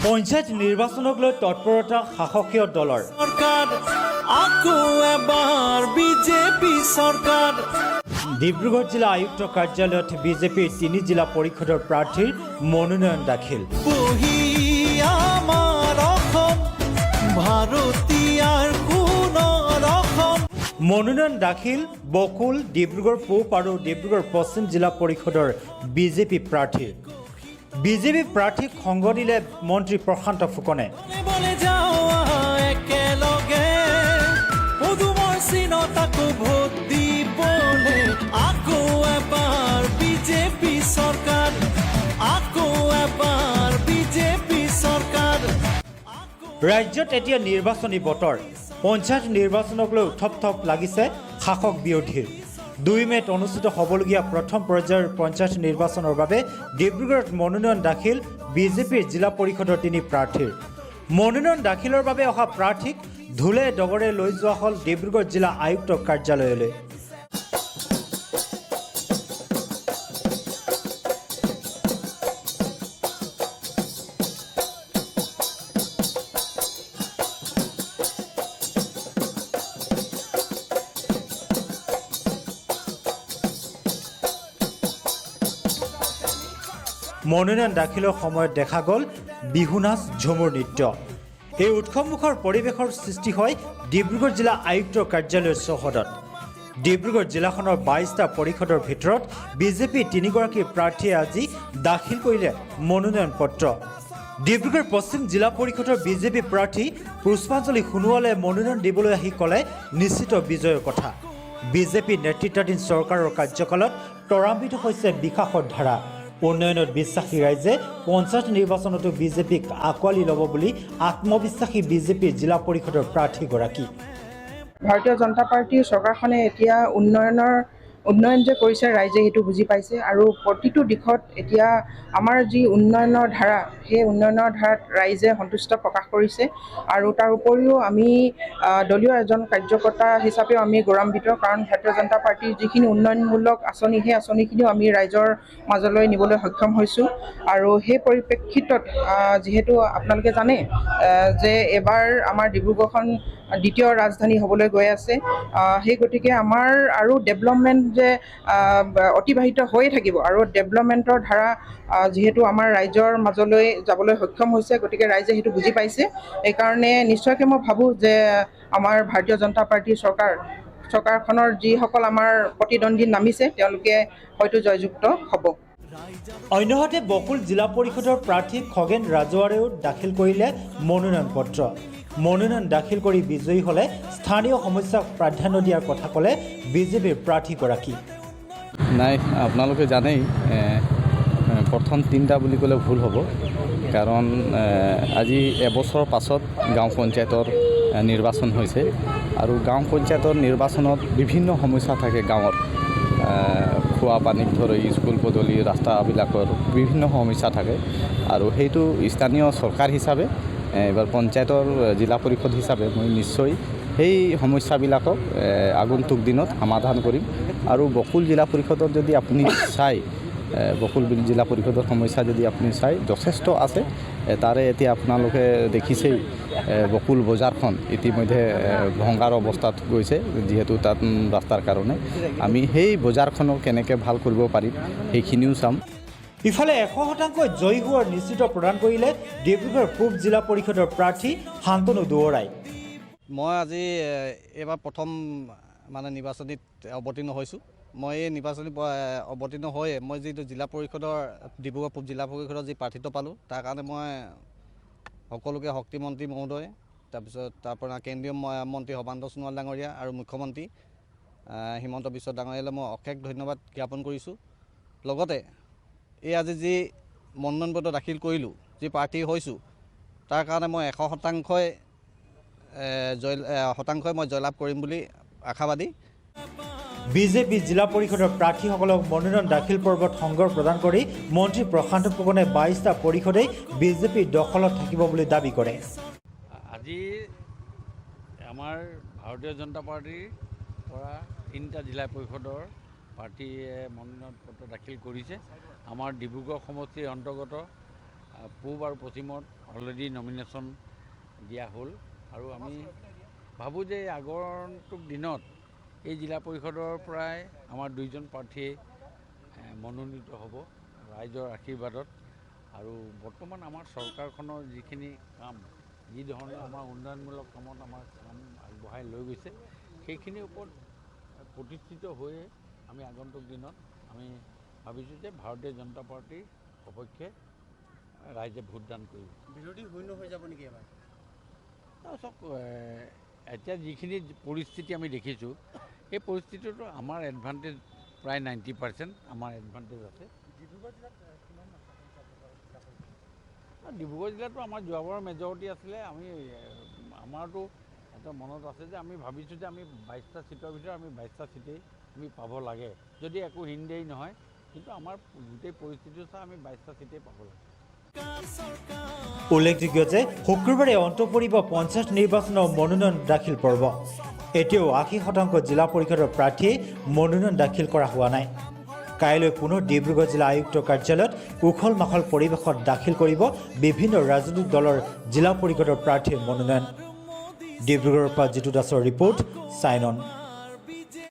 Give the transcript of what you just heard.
পঞ্চায়ত নিৰ্বাচনক লৈ তৎপৰতা শাসকীয় দলৰ বিজেপি চৰকাৰ ডিব্ৰুগড় জিলা আয়ুক্ত কাৰ্যালয়ত বিজেপিৰ 3 জিলা পৰিষদৰ প্ৰাৰ্থীৰ মনোনয়ন দাখিল মনোনয়ন দাখিল বকুল ডিব্ৰুগড় পূব আৰু ডিব্ৰুগড় পশ্চিম জিলা পৰিষদৰ বিজেপি প্ৰাৰ্থীৰ বিজেপি প্ৰাৰ্থীক সংগ দিলে মন্ত্ৰী প্ৰশান্ত ফুকনে ৰাজ্যত এতিয়া নিৰ্বাচনী বতৰ পঞ্চায়ত নিৰ্বাচনক লৈ উত্থপ লাগিছে শাসক বিৰোধীৰ 2 মেত অনুষ্ঠিত হ'বলগীয়া প্ৰথম পৰ্যায়ৰ পঞ্চায়ত নিৰ্বাচনৰ বাবে ডিব্ৰুগড়ত মনোনয়ন দাখিল বিজেপিৰ জিলা পৰিষদৰ 3 প্ৰাৰ্থীৰ মনোনয়ন দাখিলৰ বাবে অহা প্ৰাৰ্থীক ধুলে ডগৰে লৈ যোৱা হ'ল ডিব্ৰুগড় জিলা আয়ুক্ত কাৰ্যালয়লৈ মনোনয়ন দাখিলৰ সময়ত দেখা গ'ল বিহু নাচ ঝুমুৰ নৃত্য এই উৎসৱমুখৰ পৰিৱেশৰ সৃষ্টি হয় ডিব্ৰুগড় জিলা আয়ুক্ত কাৰ্যালয়ৰ চৌহদত ডিব্ৰুগড় জিলাখনৰ 22টা পৰিষদৰ ভিতৰত বিজেপি 3 গৰাকী প্ৰাৰ্থীয়ে আজি দাখিল কৰিলে মনোনয়ন পত্ৰ ডিব্ৰুগড় পশ্চিম জিলা পৰিষদৰ বিজেপি প্ৰাৰ্থী পুষ্পাঞ্জলি সোণোৱালে মনোনয়ন দিবলৈ আহি ক'লে নিশ্চিত বিজয়ৰ কথা বিজেপি নেতৃত্বাধীন চৰকাৰৰ কাৰ্যকালত ত্বৰান্বিত হৈছে বিকাশৰ ধাৰা উন্নয়নত বিশ্বাসী ৰাইজে পঞ্চায়ত নিৰ্বাচনতো বিজেপিক আকোৱালি ল'ব বুলি আত্মবিশ্বাসী বিজেপিৰ জিলা পৰিষদৰ প্ৰাৰ্থীগৰাকী ভাৰতীয় জনতা পাৰ্টীৰ চৰকাৰখনে এতিয়া উন্নয়ন যে কৰিছে ৰাইজে সেইটো বুজি পাইছে আৰু প্ৰতিটো দিশত এতিয়া আমাৰ যি উন্নয়নৰ ধাৰা সেই উন্নয়নৰ ধাৰাত ৰাইজে সন্তুষ্ট প্ৰকাশ কৰিছে আৰু তাৰ উপৰিও আমি দলীয় এজন কাৰ্যকৰ্তা হিচাপেও আমি গৌৰৱান্বিত কাৰণ ভাৰতীয় জনতা পাৰ্টীৰ যিখিনি উন্নয়নমূলক আঁচনি সেই আঁচনিখিনিও আমি ৰাইজৰ মাজলৈ নিবলৈ সক্ষম হৈছোঁ আৰু সেই পৰিপ্ৰেক্ষিতত যিহেতু আপোনালোকে জানে যে এবাৰ আমাৰ ডিব্ৰুগড়খন দ্বিতীয় ৰাজধানী হ'বলৈ গৈ আছে সেই গতিকে আমাৰ আৰু ডেভেলপমেণ্ট যে অতিবাহিত হৈয়ে থাকিব আৰু ডেভেলপমেণ্টৰ ধাৰা যিহেতু আমাৰ ৰাইজৰ মাজলৈ যাবলৈ সক্ষম হৈছে গতিকে ৰাইজে সেইটো বুজি পাইছে এইকাৰণে নিশ্চয়কৈ মই ভাবোঁ যে আমাৰ ভাৰতীয় জনতা পাৰ্টীৰ চৰকাৰখনৰ যিসকল আমাৰ প্ৰতিদ্বন্দ্বী নামিছে তেওঁলোকে হয়তো জয়যুক্ত হ'ব অন্যহাতে বকুল জিলা পৰিষদৰ প্ৰাৰ্থী খগেন ৰাজোৱাৰেও দাখিল কৰিলে মনোনয়ন পত্ৰ মনোনয়ন দাখিল কৰি বিজয়ী হ'লে স্থানীয় সমস্যাক প্ৰাধান্য দিয়াৰ কথা ক'লে বিজেপিৰ প্ৰাৰ্থীগৰাকী নাই আপোনালোকে জানেই প্ৰথম 3টা বুলি ক'লে ভুল হ'ব কাৰণ আজি এবছৰৰ পাছত গাঁও পঞ্চায়তৰ নিৰ্বাচন হৈছে আৰু গাঁও পঞ্চায়তৰ নিৰ্বাচনত বিভিন্ন সমস্যা থাকে গাঁৱত খোৱা পানীক ধৰি স্কুল পদূলি ৰাস্তাবিলাকৰ বিভিন্ন সমস্যা থাকে আৰু সেইটো স্থানীয় চৰকাৰ হিচাপে এবাৰ পঞ্চায়তৰ জিলা পৰিষদ হিচাপে মই নিশ্চয় সেই সমস্যাবিলাকক আগন্তুক দিনত সমাধান কৰিম আৰু বকুল জিলা পৰিষদত যদি আপুনি চাই বকুল জিলা পৰিষদৰ সমস্যা যদি আপুনি চাই যথেষ্ট আছে তাৰে এতিয়া আপোনালোকে দেখিছেই বকুল বজাৰখন ইতিমধ্যে ভংগাৰ অৱস্থাত গৈছে যিহেতু তাত ৰাস্তাৰ কাৰণে আমি সেই বজাৰখনক কেনেকৈ ভাল কৰিব পাৰিম সেইখিনিও চাম ইফালে 100% জয়ী হোৱাৰ নিশ্চিত প্ৰদান কৰিলে ডিব্ৰুগড় পূব জিলা পৰিষদৰ প্ৰাৰ্থী শান্তনু দুৱৰাই মই আজি এবাৰ প্ৰথম নিৰ্বাচনীত অৱতীৰ্ণ হৈছোঁ মই এই নিৰ্বাচনী অৱতীৰ্ণ হৈয়ে মই যিটো জিলা পৰিষদৰ ডিব্ৰুগড় পূব জিলা পৰিষদৰ যি প্ৰাৰ্থিত্ব পালোঁ তাৰ কাৰণে মই সকলোকে শক্তিমন্ত্ৰী মহোদয় তাৰপিছত তাৰপৰা কেন্দ্ৰীয় মন্ত্ৰী সৰ্বানন্দ সোণোৱাল ডাঙৰীয়া আৰু মুখ্যমন্ত্ৰী হিমন্ত বিশ্ব ডাঙৰীয়ালৈ মই অশেষ ধন্যবাদ জ্ঞাপন কৰিছোঁ লগতে এই আজি যি মনোনয়ন পত্ৰ দাখিল কৰিলোঁ যি প্ৰাৰ্থী হৈছোঁ তাৰ কাৰণে মই 100% মই জয়লাভ কৰিম বুলি আশাবাদী বিজেপি জিলা পৰিষদৰ প্ৰাৰ্থীসকলক মনোনয়ন দাখিল পৰ্বত সংগ প্ৰদান কৰি মন্ত্ৰী প্ৰশান্ত ফুকনে 22টা পৰিষদেই বিজেপিৰ দখলত থাকিব বুলি দাবী কৰে আজি আমাৰ ভাৰতীয় জনতা পাৰ্টিৰ পৰা 3টা জিলা পৰিষদৰ প্ৰাৰ্থীয়ে মনোনয়ন পত্ৰ দাখিল কৰিছে আমাৰ ডিব্ৰুগড় সমষ্টিৰ অন্তৰ্গত পূব আৰু পশ্চিমত অলৰেডি নমিনেশ্যন দিয়া হ'ল আৰু আমি ভাবোঁ যে আগন্তুক দিনত এই জিলা পৰিষদৰ পৰাই আমাৰ 2জন প্ৰাৰ্থীয়ে মনোনীত হ'ব ৰাইজৰ আশীৰ্বাদত। আৰু বৰ্তমান আমাৰ চৰকাৰখনৰ যিখিনি কাম, যি ধৰণে আমাৰ উন্নয়নমূলক কামত আমাৰ কাম আগবঢ়াই লৈ গৈছে, সেইখিনিৰ ওপৰত প্ৰতিষ্ঠিত হৈয়ে আমি আগন্তুক দিনত আমি ভাবিছোঁ যে ভাৰতীয় জনতা পাৰ্টীৰ সপক্ষে ৰাইজে ভোটদান কৰিব। বিৰোধী শূন্য হৈ যাব নেকি এবাৰ? চাওক, এতিয়া যিখিনি পৰিস্থিতি আমি দেখিছোঁ, সেই পৰিস্থিতিটো আমাৰ এডভান্টেজ প্ৰায় 90% আমাৰ এডভান্টেজ আছে। ডিব্ৰুগড় জিলাতো আমাৰ যোৱাবাৰৰ মেজৰিটি আছিলে। আমাৰতো এটা মনত আছে যে আমি ভাবিছোঁ যে আমি 22টা ছিটৰ ভিতৰত আমি 22টা ছিটেই আমি পাব লাগে, যদি একো হিন্দেই নহয়। কিন্তু আমাৰ গোটেই পৰিস্থিতি চাই আমি 22টা ছিটেই পাব লাগে। উল্লেখযোগ্য যে শুক্ৰবাৰে অন্ত পৰিব পঞ্চায়ত নিৰ্বাচনৰ মনোনয়ন দাখিল পৰ্ব। এতিয়াও 80% জিলা পৰিষদৰ প্ৰাৰ্থীয়ে মনোনয়ন দাখিল কৰা হোৱা নাই। কাইলৈ পুনৰ ডিব্ৰুগড় জিলা আয়ুক্তৰ কাৰ্যালয়ত উখল মাখল পৰিৱেশত দাখিল কৰিব বিভিন্ন ৰাজনৈতিক দলৰ জিলা পৰিষদৰ প্ৰাৰ্থীৰ মনোনয়ন। ডিব্ৰুগড়ৰ পৰা জিতু দাসৰ ৰিপৰ্ট, চাইন অন।